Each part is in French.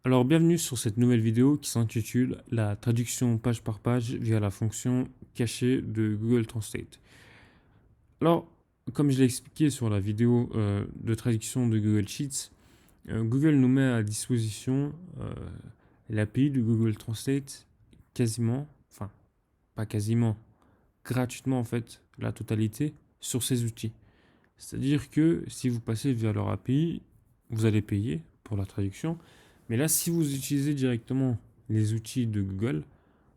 Alors, bienvenue sur cette nouvelle vidéo qui s'intitule La traduction page par page via la fonction cachée de Google Translate. Alors, comme je l'ai expliqué sur la vidéo de traduction de Google Sheets, Google nous met à disposition l'API de Google Translate quasiment, enfin, pas quasiment, gratuitement en fait, la totalité sur ces outils. C'est-à-dire que si vous passez via leur API, vous allez payer pour la traduction. Mais là, si vous utilisez directement les outils de Google,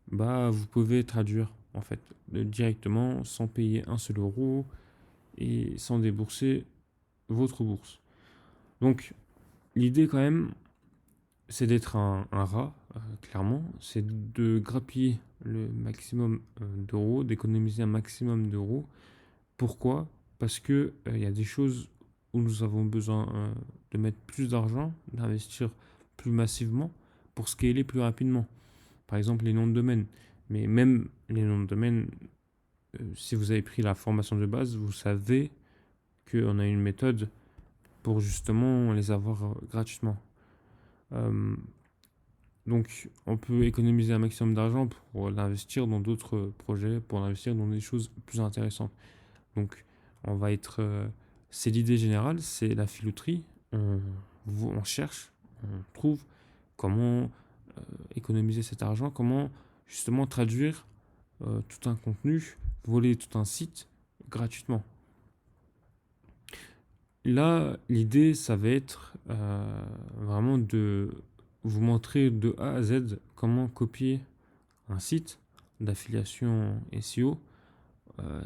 bah, vous pouvez traduire en fait directement sans payer un seul euro et sans débourser votre bourse. Donc, l'idée quand même, c'est d'être un rat, clairement. C'est de grappiller le maximum d'euros, d'économiser un maximum d'euros. Pourquoi? Parce que il y a des choses où nous avons besoin de mettre plus d'argent, d'investir plus massivement pour scaler plus rapidement. Par exemple, les noms de domaine. Mais même les noms de domaine, si vous avez pris la formation de base, vous savez qu'on a une méthode pour justement les avoir gratuitement. Euh, donc, on peut économiser un maximum d'argent pour l'investir dans d'autres projets, pour l'investir dans des choses plus intéressantes. Donc, on va être. C'est l'idée générale, c'est la filouterie. On cherche, on trouve comment économiser cet argent, comment justement traduire tout un contenu, voler tout un site gratuitement. Là, l'idée, ça va être vraiment de vous montrer de A à Z comment copier un site d'affiliation SEO.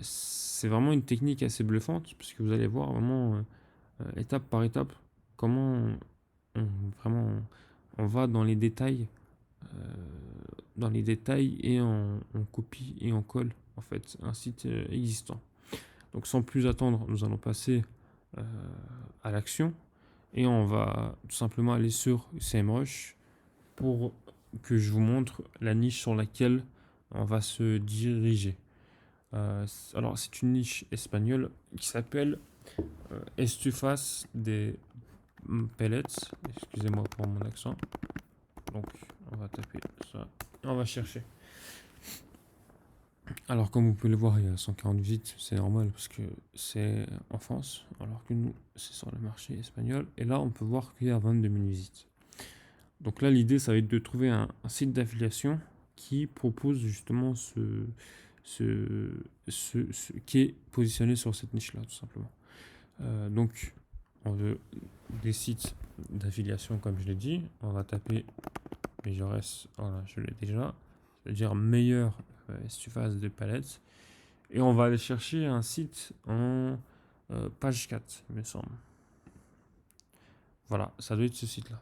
C'est vraiment une technique assez bluffante puisque vous allez voir vraiment étape par étape comment on, vraiment on va euh, dans les détails et on copie et on colle en fait un site existant. Donc sans plus attendre, nous allons passer euh, à l'action et on va tout simplement aller sur SEMrush pour que je vous montre la niche sur laquelle on va se diriger. Alors c'est une niche espagnole qui s'appelle Estufas des pellets. Excusez-moi pour mon accent. Donc on va taper ça. On va chercher. Alors comme vous pouvez le voir, il y a 140 visites, c'est normal parce que c'est en France, alors que nous, c'est sur le marché espagnol. Et là, on peut voir qu'il y a 22 000 visites. Donc là, l'idée, ça va être de trouver un site d'affiliation qui propose justement qui est positionné sur cette niche-là, tout simplement. Donc, on veut des sites d'affiliation, comme je l'ai dit. On va taper Majores, voilà, je l'ai déjà. C'est-à-dire meilleur estufage de palettes. Et on va aller chercher un site en page 4, il me semble. Voilà, ça doit être ce site-là.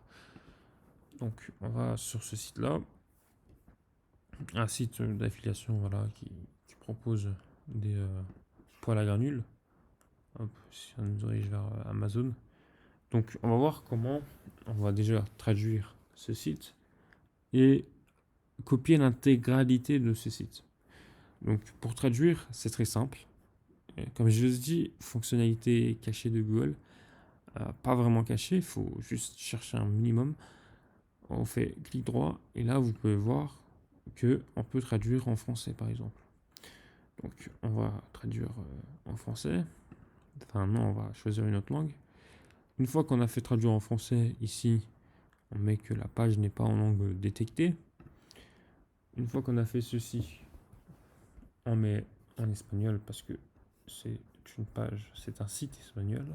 Donc, on va sur ce site-là. Un site d'affiliation voilà, qui propose des poêles à granules. Hop, si on nous dirige vers Amazon. Donc, on va voir comment on va déjà traduire ce site et copier l'intégralité de ce site. Donc, pour traduire, c'est très simple. Et comme je vous ai dit, fonctionnalité cachée de Google. Pas vraiment cachée, il faut juste chercher un minimum. On fait clic droit et là, vous pouvez voir que on peut traduire en français, par exemple. Donc, on va traduire en français. Enfin, non, on va choisir une autre langue. Une fois qu'on a fait traduire en français, ici, on met que la page n'est pas en langue détectée. Une fois qu'on a fait ceci, on met en espagnol parce que c'est une page, c'est un site espagnol,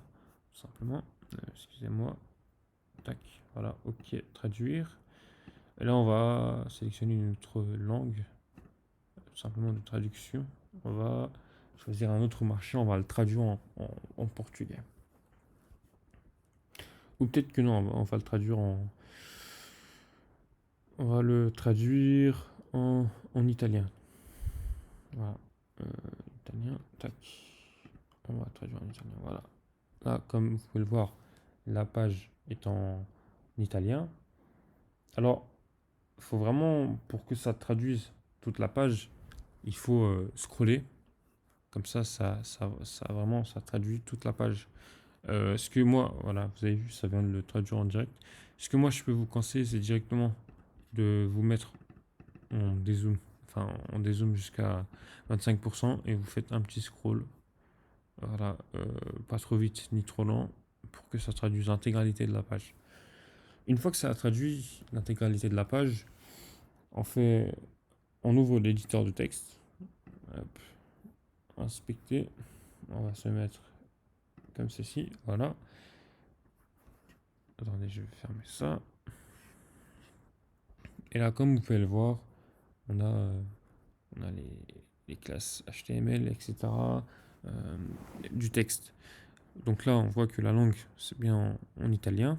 tout simplement. Excusez-moi. Tac, voilà, ok, traduire. Et là, on va sélectionner une autre langue, tout simplement de traduction. On va choisir un autre marché, on va le traduire en portugais. Ou peut-être que non, on va le traduire en. On va le traduire en italien. Voilà. Italien, tac. On va traduire en italien, voilà. Là, comme vous pouvez le voir, la page est en italien. Alors, il faut vraiment, pour que ça traduise toute la page, il faut scroller. Comme ça traduit toute la page. Ce que moi, voilà, vous avez vu, ça vient de le traduire en direct. Ce que moi je peux vous conseiller, c'est directement de vous mettre en dézoom, enfin en dézoom jusqu'à 25% et vous faites un petit scroll. Voilà, pas trop vite ni trop lent pour que ça traduise l'intégralité de la page. Une fois que ça a traduit l'intégralité de la page, on ouvre l'éditeur de texte. Hop, inspecter. On va se mettre comme ceci. Voilà. Attendez, je vais fermer ça. Et là, comme vous pouvez le voir, on a les classes HTML, etc. Du texte. Donc là, on voit que la langue, c'est bien en italien.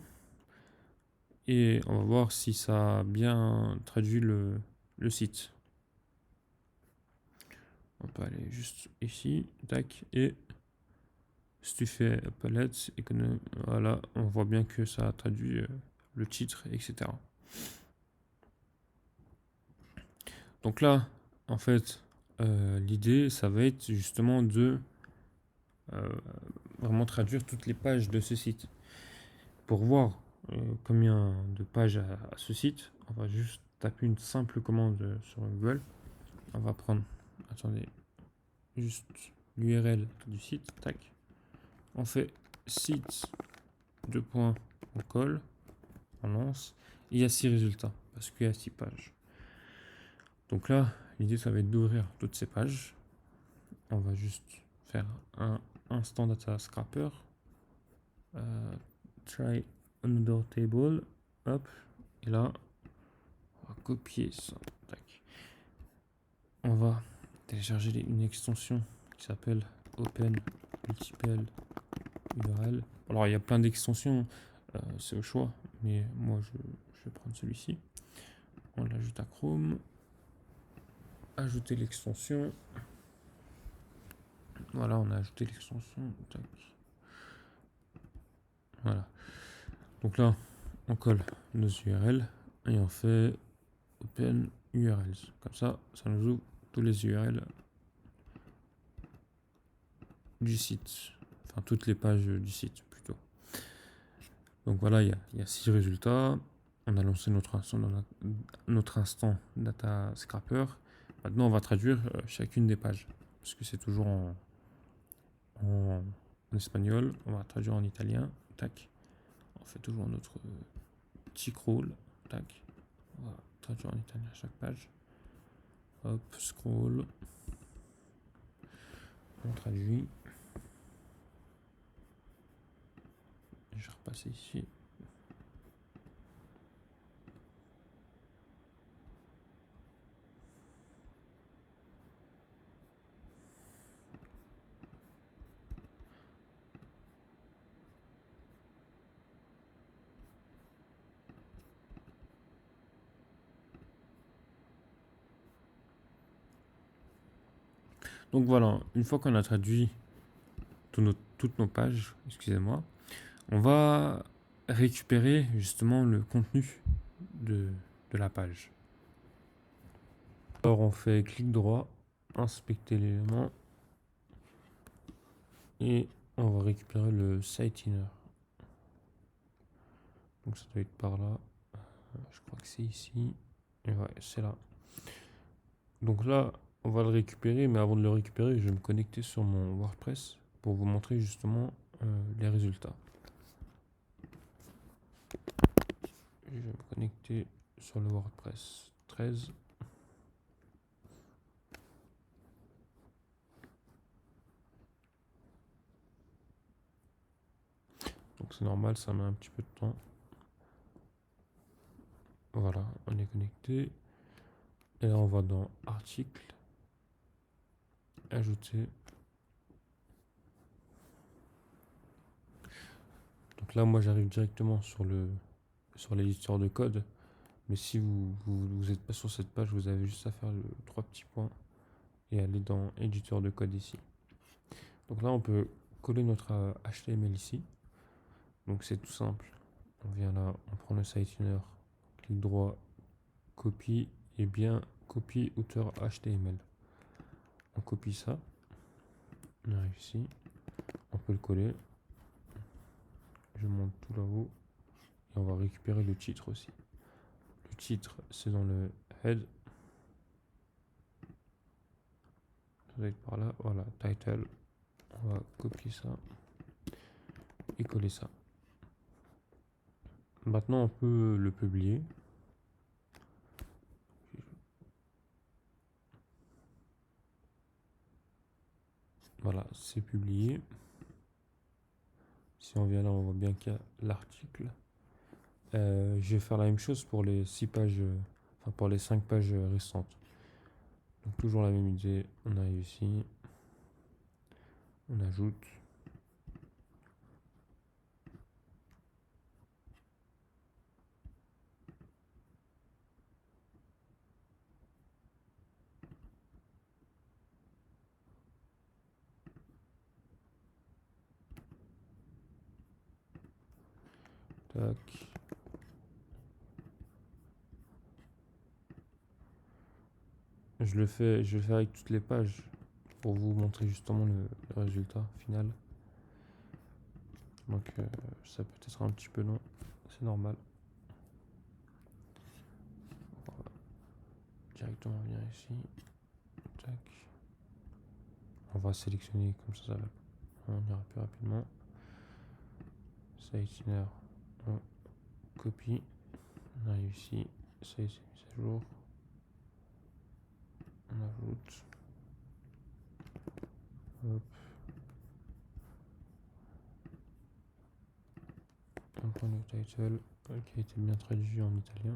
Et on va voir si ça a bien traduit le site. On peut aller juste ici, tac, et si tu fais palette, voilà, on voit bien que ça a traduit le titre, etc. Donc là, en fait, l'idée, ça va être justement de euh, vraiment traduire toutes les pages de ce site. Pour voir combien de pages a ce site, on va juste taper une simple commande sur Google. On va prendre, attendez, juste l'URL du site, tac. On fait site deux points, on colle, on lance. Et il y a 6 résultats parce qu'il y a 6 pages. Donc là, l'idée ça va être d'ouvrir toutes ces pages. On va juste faire un instant data scraper. Try another table. Hop. Et là, on va copier ça. Tac. On va télécharger une extension qui s'appelle Open Multiple URL. Alors il y a plein d'extensions, c'est au choix, mais moi je vais prendre celui-ci. On l'ajoute à Chrome. Ajouter l'extension. Voilà, on a ajouté l'extension. Tac. Voilà. Donc là, on colle nos URL et on fait Open URLs. Comme ça nous ouvre tous les URL du site. Enfin, toutes les pages du site plutôt. Donc voilà, il y a 6 résultats. On a lancé notre instant data scraper. Maintenant, on va traduire chacune des pages. Parce que c'est toujours en espagnol. On va traduire en italien. Tac. On fait toujours notre petit crawl. Tac. On va traduire en italien à chaque page. Hop, scroll. On traduit. Je vais repasser ici. Donc voilà, une fois qu'on a traduit toutes nos pages, excusez-moi, on va récupérer justement le contenu de la page. Alors on fait clic droit, inspecter l'élément et on va récupérer le site inner. Donc ça doit être par là. Je crois que c'est ici. Et ouais, c'est là. Donc là, on va le récupérer, mais avant de le récupérer, je vais me connecter sur mon WordPress pour vous montrer justement les résultats. Je vais me connecter sur le WordPress 13. Donc c'est normal, ça met un petit peu de temps. Voilà, on est connecté. Et là, on va dans Article, Ajouter. Donc là, moi, j'arrive directement sur l'éditeur de code. Mais si vous n'êtes pas sur cette page, vous avez juste à faire les 3 petits points et aller dans éditeur de code ici. Donc là, on peut coller notre HTML ici. Donc c'est tout simple. On vient là, on prend le site inner, clic droit, copie et bien copie auteur HTML. On copie ça. On arrive ici. On peut le coller. Je monte tout là-haut. Et on va récupérer le titre aussi. Le titre, c'est dans le head. Ça doit être par là. Voilà, title. On va copier ça et coller ça. Maintenant, on peut le publier. Voilà, c'est publié. Si on vient là, on voit bien qu'il y a l'article. Je vais faire la même chose pour les 6 pages, enfin pour les 5 pages restantes. Donc toujours la même idée, on arrive ici, on ajoute. Tac. Je le fais avec toutes les pages pour vous montrer justement le résultat final. Donc ça peut être un petit peu long, c'est normal. On va directement venir ici. Tac. On va sélectionner comme ça va. On ira plus rapidement. Ça itinéraire, on copie. On arrive ici. Ça c'est mis à jour. On ajoute. Hop. On prend le title qui a été bien traduit en italien.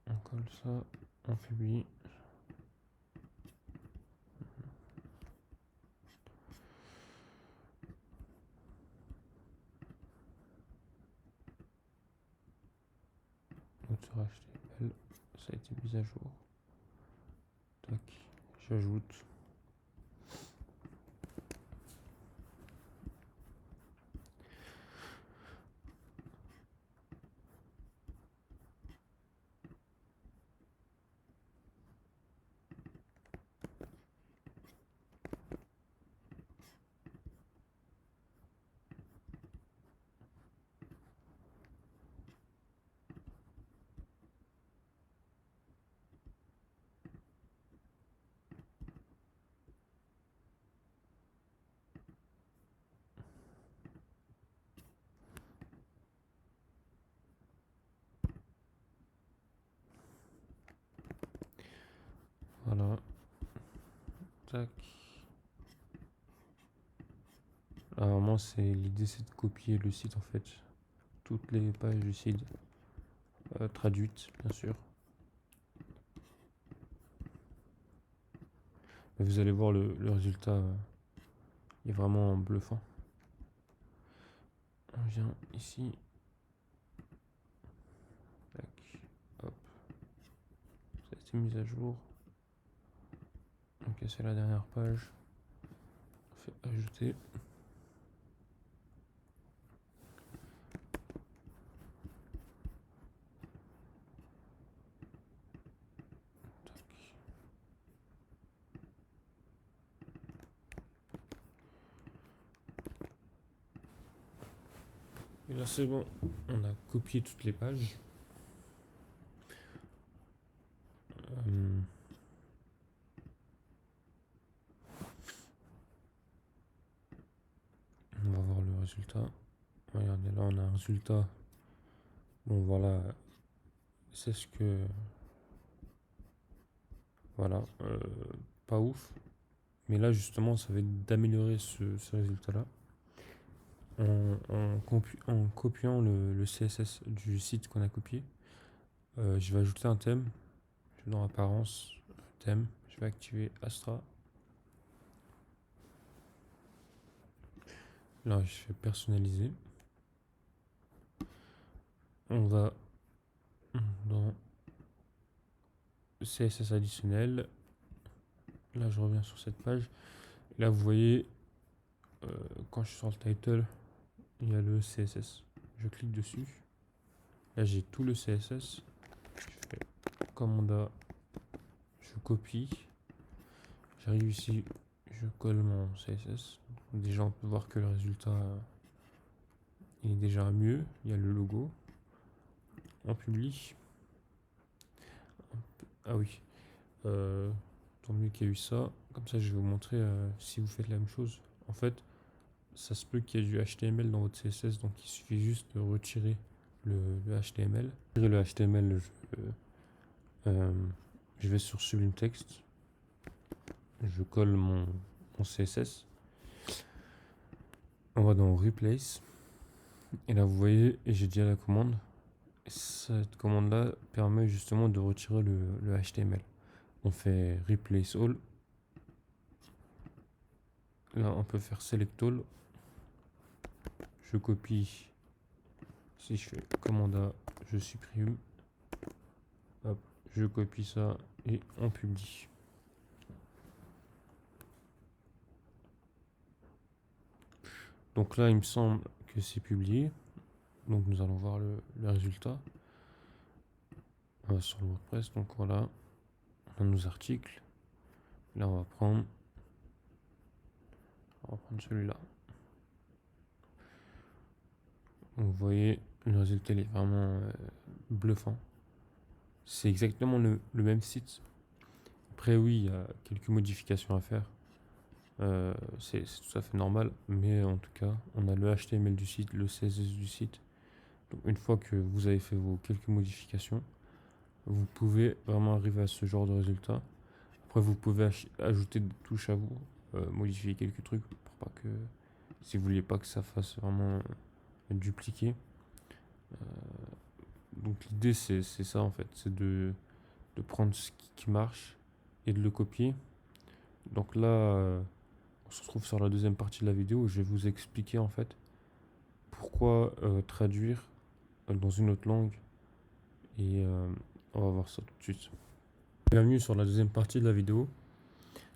On colle ça, on publie. Auteur HTML, ça a été mis à jour. Tac, j'ajoute. Voilà. Tac. Alors moi l'idée c'est de copier le site en fait. Toutes les pages du site traduites bien sûr. Mais vous allez voir le résultat est vraiment bluffant. On vient ici. Tac. Hop. Ça a été mis à jour. Donc c'est la dernière page. On fait ajouter. Et là c'est bon, on a copié toutes les pages. On va voir le résultat. Regardez là on a un résultat. Bon voilà, c'est ce que... Voilà, pas ouf. Mais là justement ça va être d'améliorer ce résultat-là. En copiant le CSS du site qu'on a copié. Je vais ajouter un thème. Je vais dans apparence, thème. Je vais activer Astra. Là je fais personnaliser. On va dans CSS additionnel. Là je reviens sur cette page. Là vous voyez quand je suis sur le title, il y a le CSS. Je clique dessus. Là j'ai tout le CSS. Je fais commande A, je copie. J'arrive ici, je colle mon CSS. Déjà, on peut voir que le résultat est déjà mieux. Il y a le logo. On publie. Ah oui. Tant mieux qu'il y a eu ça. Comme ça, je vais vous montrer si vous faites la même chose. En fait, ça se peut qu'il y ait du HTML dans votre CSS, donc il suffit juste de retirer le HTML. Retirer le HTML, je vais sur Sublime Text. Je colle mon CSS. On va dans Replace. Et là, vous voyez, j'ai déjà la commande. Cette commande-là permet justement de retirer le HTML. On fait Replace All. Là, on peut faire Select All. Je copie. Si je fais commande A, je supprime. Hop, je copie ça et on publie. Donc là, il me semble que c'est publié. Donc nous allons voir le résultat. On va sur le WordPress. Donc voilà, on a nos articles. Là, on va prendre celui-là. Donc vous voyez, le résultat il est vraiment bluffant. C'est exactement le même site. Après oui, il y a quelques modifications à faire. C'est tout à fait normal, mais en tout cas, on a le HTML du site, le CSS du site. Donc une fois que vous avez fait vos quelques modifications, vous pouvez vraiment arriver à ce genre de résultat. Après, vous pouvez ajouter des touches à vous, modifier quelques trucs pour pas que, si vous voulez pas que ça fasse vraiment dupliquer. Donc l'idée c'est ça en fait, c'est de prendre ce qui marche et de le copier. Donc là, on se retrouve sur la deuxième partie de la vidéo où je vais vous expliquer en fait pourquoi traduire dans une autre langue et on va voir ça tout de suite. Bienvenue sur la deuxième partie de la vidéo.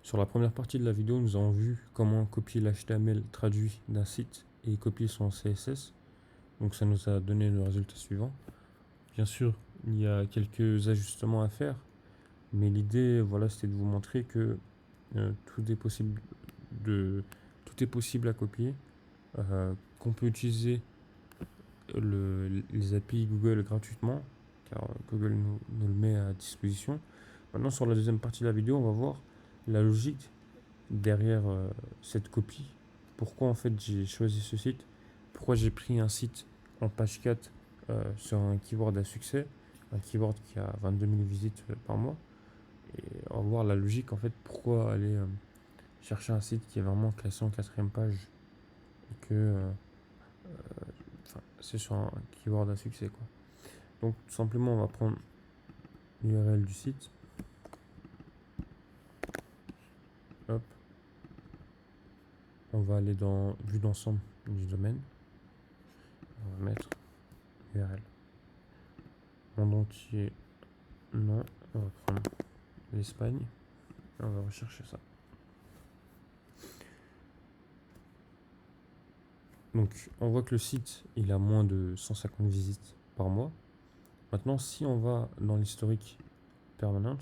Sur la première partie de la vidéo, nous avons vu comment copier l'HTML traduit d'un site et copier son CSS. Donc ça nous a donné le résultat suivant. Bien sûr, il y a quelques ajustements à faire, mais l'idée, voilà, c'était de vous montrer que tout est possible à copier, qu'on peut utiliser les API Google gratuitement, car Google nous le met à disposition. Maintenant, sur la deuxième partie de la vidéo, on va voir la logique derrière cette copie. Pourquoi en fait j'ai choisi ce site, pourquoi j'ai pris un site en page 4 sur un keyword à succès, un keyword qui a 22 000 visites par mois. Et on va voir la logique en fait, pourquoi aller chercher un site qui est vraiment classé en quatrième page et que c'est sur un keyword à succès quoi. Donc tout simplement on va prendre l'URL du site. Hop. On va aller dans vue d'ensemble du domaine. On va mettre URL. Monde entier, non. On va prendre l'Espagne. On va rechercher ça. Donc on voit que le site il a moins de 150 visites par mois. Maintenant si on va dans l'historique permanent,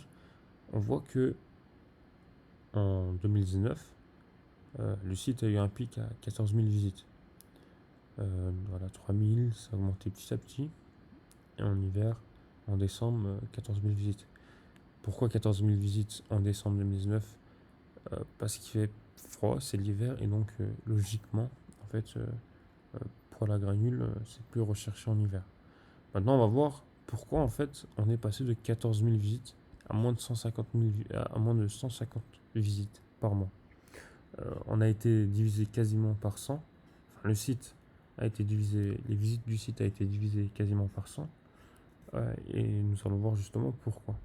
on voit que en 2019 le site a eu un pic à 14 000 visites. Voilà, 3 000, ça a augmenté petit à petit. Et en hiver, en décembre, 14 000 visites. Pourquoi 14 000 visites en décembre 2019 Parce qu'il fait froid, c'est l'hiver, et donc logiquement, en fait, pour la granule, c'est plus recherché en hiver. Maintenant, on va voir pourquoi en fait on est passé de 14 000 visites à moins de 150 visites par mois. On a été divisé quasiment par 100. Enfin, le site a été divisé, les visites du site a été divisé quasiment par 100. Et nous allons voir justement pourquoi.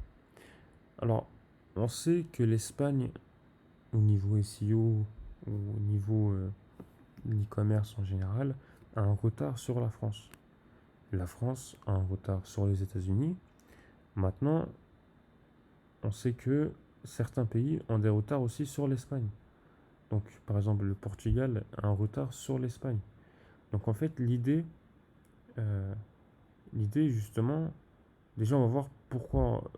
Alors, on sait que l'Espagne, au niveau SEO, ou au niveau l'e-commerce en général, a un retard sur la France. La France a un retard sur les États-Unis. Maintenant, on sait que certains pays ont des retards aussi sur l'Espagne. Donc, par exemple, le Portugal a un retard sur l'Espagne. Donc, en fait, l'idée justement, déjà, on va voir pourquoi.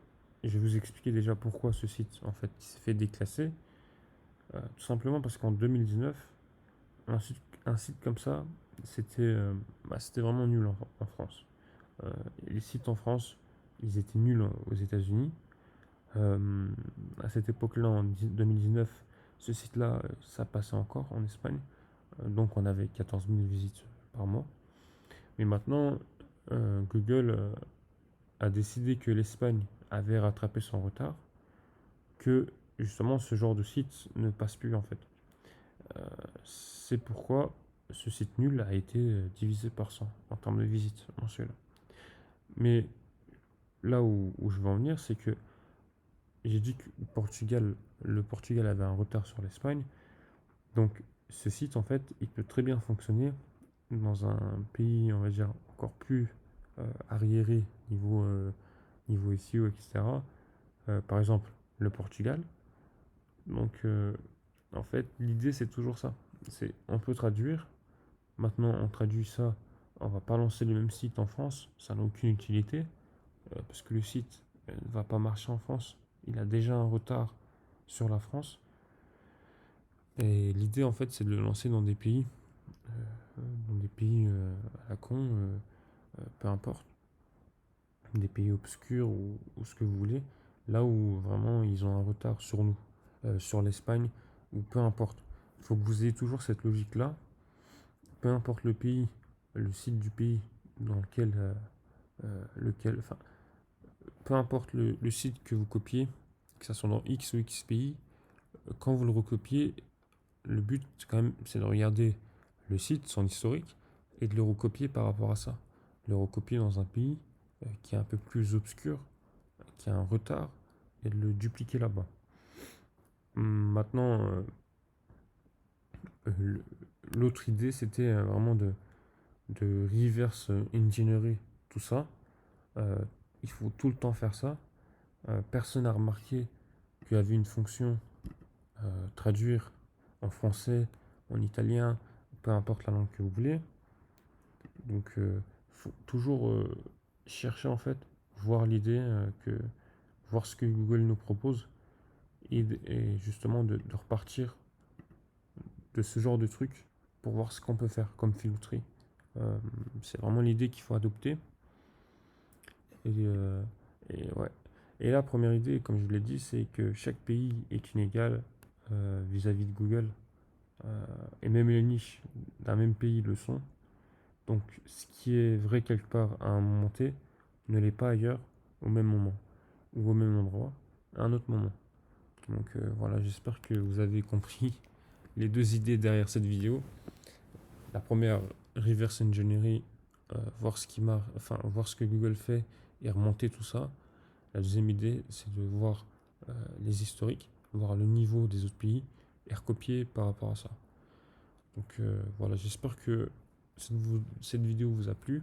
Je vais vous expliquer déjà pourquoi ce site, en fait, s'est fait déclasser. Tout simplement parce qu'en 2019, un site comme ça, c'était vraiment nul en France. Euh, les sites en France, ils étaient nuls aux États-Unis. Euh, à cette époque-là, en 2019, ce site-là, ça passait encore en Espagne. Donc on avait 14 000 visites par mois. Mais maintenant, Google a décidé que l'Espagne avait rattrapé son retard, que justement ce genre de site ne passe plus en fait. C'est pourquoi ce site nul a été divisé par 100 en termes de visites mensuelles. Mais là où je veux en venir, c'est que j'ai dit que le Portugal avait un retard sur l'Espagne. Donc ce site, en fait, il peut très bien fonctionner dans un pays, on va dire, encore plus arriéré niveau SEO, etc. Par exemple, le Portugal. Donc, en fait, l'idée, c'est toujours ça. On peut traduire. Maintenant, on traduit ça. On va pas lancer le même site en France. Ça n'a aucune utilité. Parce que le site ne va pas marcher en France. Il a déjà un retard sur la France. Et l'idée, en fait, c'est de le lancer dans des pays à la con, peu importe, des pays obscurs ou ce que vous voulez, là où vraiment ils ont un retard sur nous, sur l'Espagne, ou peu importe. Il faut que vous ayez toujours cette logique-là, peu importe le pays, le site du pays dans enfin, peu importe le site que vous copiez, que ce soit dans X ou X pays, quand vous le recopiez, le but quand même c'est de regarder le site, son historique, et de le recopier par rapport à ça. Le recopier dans un pays qui est un peu plus obscur, qui a un retard, et de le dupliquer là-bas. Maintenant, l'autre idée c'était vraiment de reverse engineer tout ça. Euh, il faut tout le temps faire ça. Personne n'a remarqué qu'il y avait une fonction traduire en français, en italien, peu importe la langue que vous voulez. Donc, faut toujours chercher en fait, voir l'idée, voir ce que Google nous propose et justement de repartir de ce genre de truc pour voir ce qu'on peut faire comme filouterie. Euh, c'est vraiment l'idée qu'il faut adopter. Et, euh, et ouais. Et la première idée, comme je vous l'ai dit, c'est que chaque pays est inégal vis-à-vis de Google. Et même les niches d'un même pays le sont. Donc ce qui est vrai quelque part à un moment T ne l'est pas ailleurs au même moment ou au même endroit à un autre moment. Donc voilà, j'espère que vous avez compris les deux idées derrière cette vidéo. La première, reverse engineering, voir ce qui marche, enfin voir ce que Google fait et remonter tout ça. La deuxième idée, c'est de voir les historiques, voir le niveau des autres pays et recopier par rapport à ça. Donc voilà, j'espère que cette vidéo vous a plu.